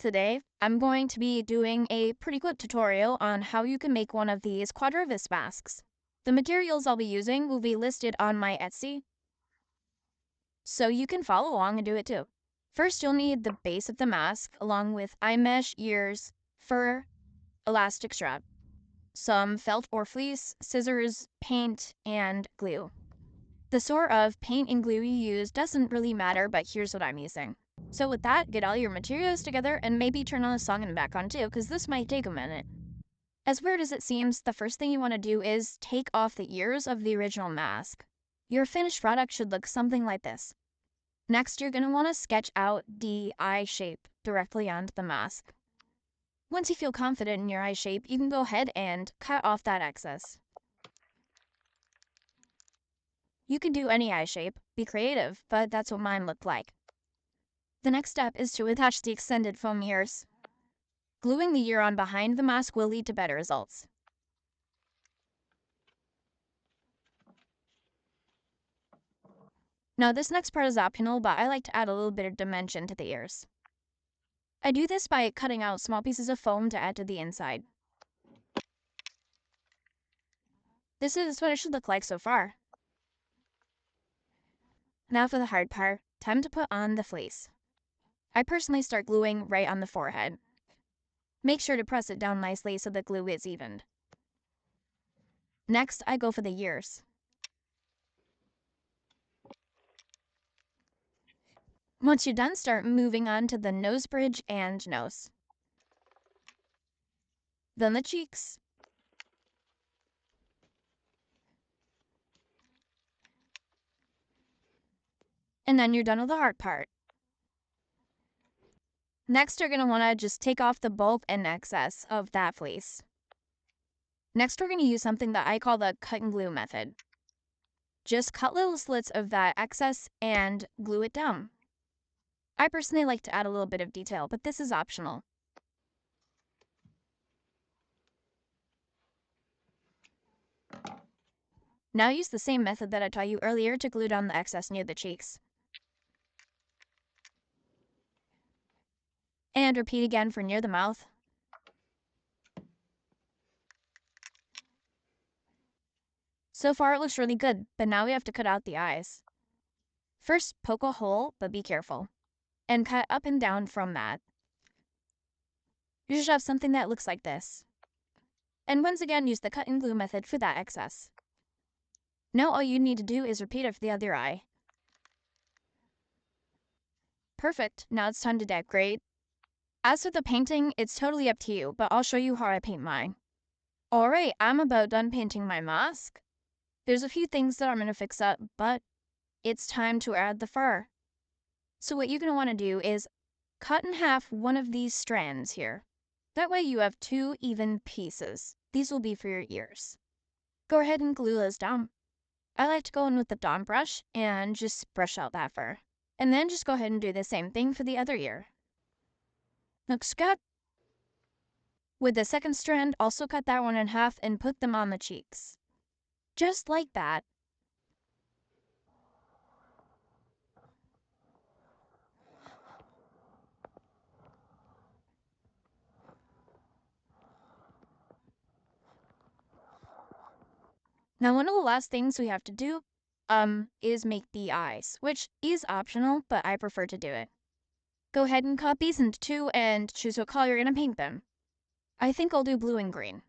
Today, I'm going to be doing a pretty quick tutorial on how you can make one of these quadrivis masks. The materials I'll be using will be listed on my Etsy, so you can follow along and do it too. First, you'll need the base of the mask, along with eye mesh, ears, fur, elastic strap, some felt or fleece, scissors, paint, and glue. The sort of paint and glue you use doesn't really matter, but here's what I'm using. So with that, get all your materials together and maybe turn on the song in the background too, because this might take a minute. As weird as it seems, the first thing you want to do is take off the ears of the original mask. Your finished product should look something like this. Next, you're going to want to sketch out the eye shape directly onto the mask. Once you feel confident in your eye shape, you can go ahead and cut off that excess. You can do any eye shape, be creative, but that's what mine looked like. The next step is to attach the extended foam ears. Gluing the ear on behind the mask will lead to better results. Now this next part is optional, but I like to add a little bit of dimension to the ears. I do this by cutting out small pieces of foam to add to the inside. This is what it should look like so far. Now for the hard part, time to put on the fleece. I personally start gluing right on the forehead. Make sure to press it down nicely so the glue is evened. Next, I go for the ears. Once you're done, start moving on to the nose bridge and nose. Then the cheeks. And then you're done with the hard part. Next, you're going to want to just take off the bulk and excess of that fleece. Next, we're going to use something that I call the cut and glue method. Just cut little slits of that excess and glue it down. I personally like to add a little bit of detail, but this is optional. Now use the same method that I taught you earlier to glue down the excess near the cheeks. And repeat again for near the mouth. So far it looks really good, but now we have to cut out the eyes. First, poke a hole, but be careful, and cut up and down from that. You should have something that looks like this. And once again, use the cut and glue method for that excess. Now all you need to do is repeat it for the other eye. Perfect, now it's time to decorate. As for the painting, it's totally up to you, but I'll show you how I paint mine. Alright, I'm about done painting my mask. There's a few things that I'm going to fix up, but it's time to add the fur. So what you're going to want to do is cut in half one of these strands here. That way you have two even pieces. These will be for your ears. Go ahead and glue those down. I like to go in with the dawn brush and just brush out that fur. And then just go ahead and do the same thing for the other ear. Looks good. With the second strand, also cut that one in half and put them on the cheeks. Just like that. Now, one of the last things we have to do is make the eyes, which is optional, but I prefer to do it. Go ahead and cut these into two and choose what color you're going to paint them. I think I'll do blue and green.